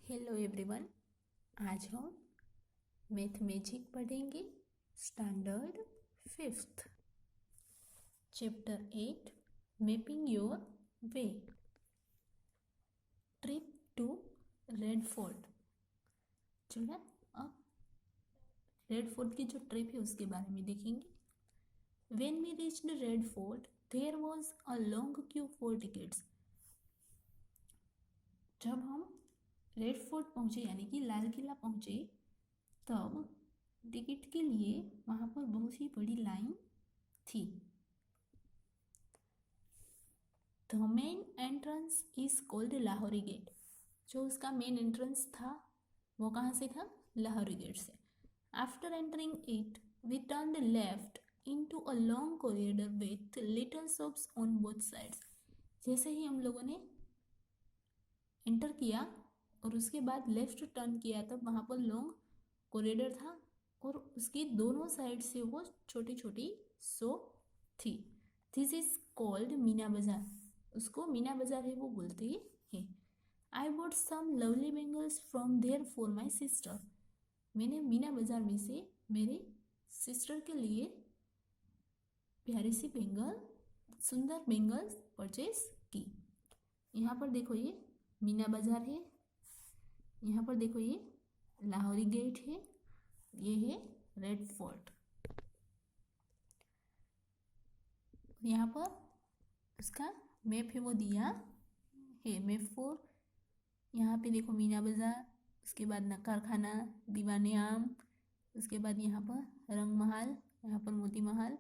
Hello everyone. आज हम mathematic पढ़ेंगे standard 5th chapter 8 mapping your way trip to red fort. चलो अब रेड फोर्ट की जो ट्रिप है उसके बारे में देखेंगे। When we reached red fort there was a long queue for tickets. जब हम रेड फोर्ट पहुँचे यानी कि लाल किला पहुँचे तब टिकट के लिए वहाँ पर बहुत ही बड़ी लाइन थी। The main entrance is called Lahori gate. जो उसका मेन एंट्रेंस था वो कहाँ से था? लाहौरी गेट से। After entering it we turned left into a long corridor with little shops on both sides. जैसे ही हम लोगों ने एंटर किया और उसके बाद लेफ्ट टर्न किया तब वहाँ पर लॉन्ग कॉरिडोर था और उसकी दोनों साइड से वो छोटी छोटी शॉप थी। दिस इज कॉल्ड मीना बाजार। उसको मीना बाजार है वो बोलते हैं। I bought some lovely bangles from there for my sister. मैंने मीना बाजार में से मेरे सिस्टर के लिए प्यारी सी बेंगल, सुंदर बेंगल्स परचेज की। यहाँ पर देखो ये मीना बाजार है, यहाँ पर देखो ये लाहौरी गेट है, ये है रेड फोर्ट। यहाँ पर उसका मैप है वो दिया है, मैप फॉर। यहाँ पे देखो मीना बाजार, उसके बाद नक्कार खाना, दीवाने आम, उसके बाद यहाँ पर रंग महल, यहाँ पर मोती महल,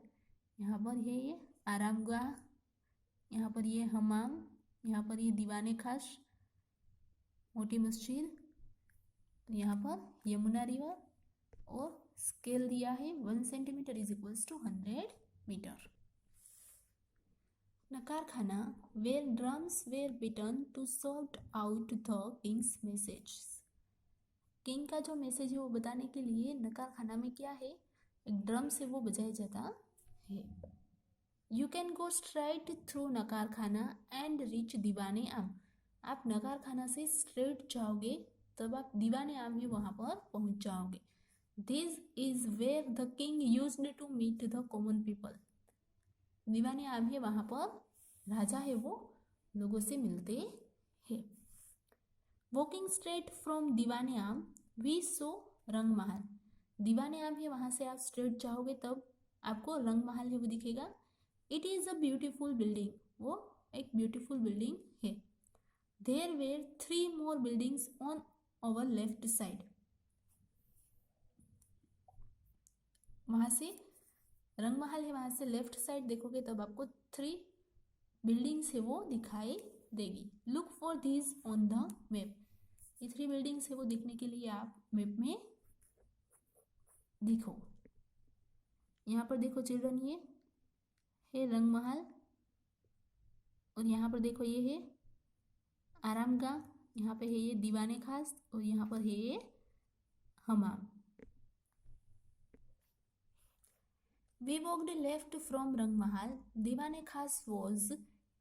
यहाँ पर है ये आरामगाह, यहाँ पर ये हमाम, यहाँ पर ये दीवाने खास, मोटी मस्जिद, यहाँ पर यमुना रिवर और स्केल दिया है 1 centimetre is equals to 100 metre. Naqqar Khana were drums were beaten to sort out the king's message. King का जो मैसेज है वो बताने के लिए नकार खाना में क्या है, एक ड्रम से वो बजाया जाता है। You can go straight through नकार खाना एंड रीच दीवाने आम। आप नकार खाना से स्ट्रेट जाओगे तब आप दीवाने आम ही वहाँ पर पहुँच जाओगे। This is where the king used to meet the common people. Diwane Aam है वहाँ पर राजा है वो लोगों से मिलते हैं। वॉकिंग स्ट्रेट फ्रॉम दीवाने आम वी सो रंग महल। दीवाने आम है वहाँ से आप स्ट्रेट जाओगे तब आपको रंग महल है वो दिखेगा। It is a beautiful building. वो एक ब्यूटीफुल बिल्डिंग है। There were 3 more buildings on our left side. वहाँ से रंग महल है, वहाँ से लेफ्ट साइड देखोगे तब आपको 3 बिल्डिंग्स है वो दिखाई देगी। Look for this on the map. ये 3 बिल्डिंग्स है वो दिखने के लिए आप मैप में देखो। यहाँ पर देखो चिल्ड्रन, ये है रंग महल और यहाँ पर देखो ये है आरामगाह, यहाँ पे है ये दीवाने खास और यहाँ पर है ये हमाम। We walked left from Rang Mahal. Diwane Khas was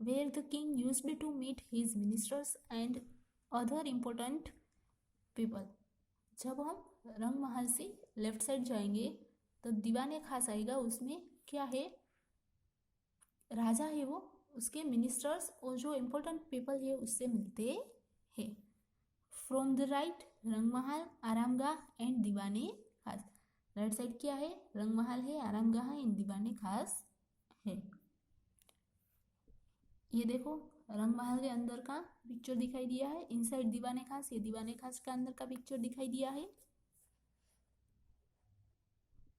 where the king used to meet his ministers and other important people. जब हम रंग महल से लेफ्ट साइड जाएंगे तो दीवाने खास आएगा, उसमें क्या है, राजा है वो, उसके मिनिस्टर्स और जो इम्पोर्टेंट पीपल है उससे मिलते हैं। फ्रॉम द राइट रंग महल, आरामगाह एंड दीवाने खास। राइट साइड क्या है? रंग महल है, आरामगाह है, दीवाने खास है। ये देखो रंग महल के अंदर का पिक्चर दिखाई दिया है, इनसाइड दीवाने खास, ये दीवाने खास का अंदर का पिक्चर दिखाई दिया है।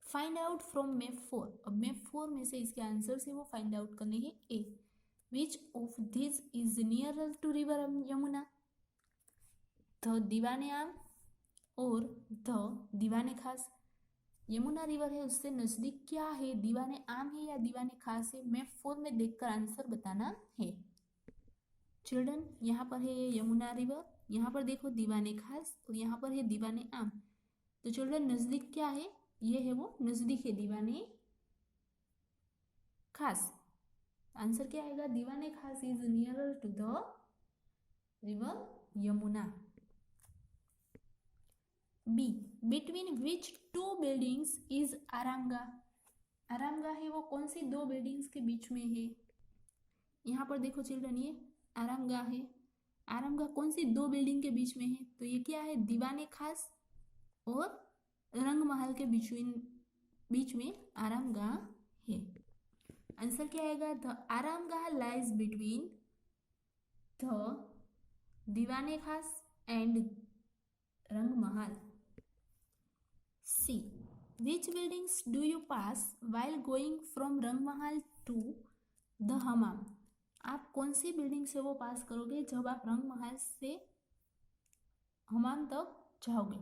Find out from map 4। अब मैप 4 में से इसके आंसर से वो फाइंड आउट करने हैं। A, which of this is nearer to river Yamuna? The Diwane Aam और द दीवाने खास। यमुना रिवर है उससे नजदीक क्या है, दीवाने आम है या दीवाने खास है? मैप 4 में देखकर आंसर बताना है। चिल्ड्रन यहाँ पर है यमुना रिवर, यहाँ पर देखो दीवाने खास और यहाँ पर है दीवाने आम। तो चिल्ड्रन नजदीक क्या है? ये है वो नजदीक है दीवाने खास। आंसर क्या आएगा? Diwane Khas is nearer to the river Yamuna. B, between which two buildings is Aramgah. Aramgah है वो कौन सी दो बिल्डिंग्स के बीच में है। यहाँ पर देखो चिल्ड्रन, ये आरामगाह है। आरामगाह कौन सी दो बिल्डिंग के बीच में है, तो ये क्या है, दीवाने खास और रंगमहल के बीच में आरामगाह है। आंसर क्या आएगा, the Aramgah lies between the Diwane Khas and Rangmahal. See, which buildings do you pass while going from Rangmahal to the हमाम। आप कौन सी बिल्डिंग से वो पास करोगे जब आप रंगमहल से हमाम तक जाओगे।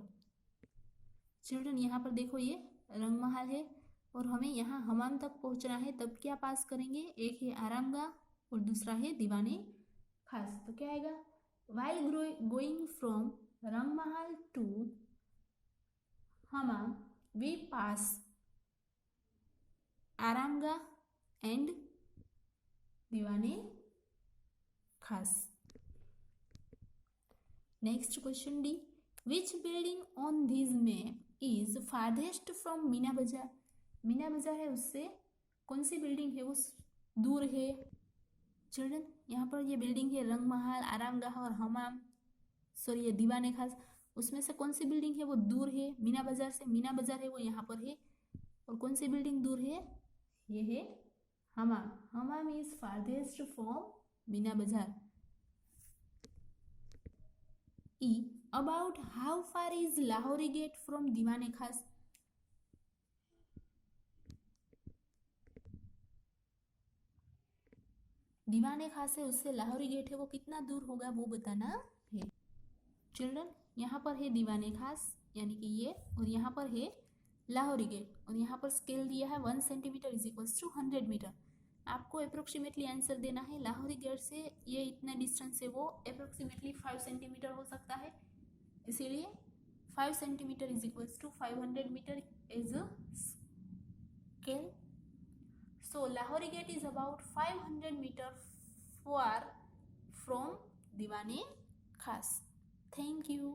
चिल्ड्रन यहाँ पर देखो, ये रंगमहल है और हमें यहाँ हमाम तक पहुँचना है, तब क्या पास करेंगे, एक है आरामगाह और दूसरा है दीवाने खास। तो क्या आएगा, while going from Rangmahal to Hamam we pass आरामगाह and दीवाने खास। Next question D, which building on this map is farthest from Meena बाजार। मीना बाजार है, उससे कौन सी बिल्डिंग है वो दूर है। चिल्ड्रन यहाँ पर ये बिल्डिंग है रंगमहल, आरामगाह और हमाम, सॉरी ये दीवाने खास, उसमें से कौन सी बिल्डिंग है वो दूर है मीना बाजार से। मीना बाजार है वो यहाँ पर है, और कौन सी बिल्डिंग दूर है, ये है हमाम। हमाम is farthest from Meena Bazaar. E, about how far is Lahori gate from Diwane Khas. दीवाने खास है उससे लाहौरी गेट है वो कितना दूर होगा वो बताना है। चिल्ड्रन यहाँ पर है दीवाने खास यानी कि ये, और यहाँ पर है लाहौरी गेट, और यहाँ पर स्केल दिया है 1 centimetre is equals to 100 metre. आपको अप्रोक्सीमेटली आंसर देना है। लाहौरी गेट से ये इतना डिस्टेंस है वो अप्रोक्सीमेटली 5 सेंटीमीटर हो सकता है, इसीलिए 5 centimetre is equals to 500 metre is scale. So Lahori Gate is about 500 meter far from Diwane Khas. Thank you.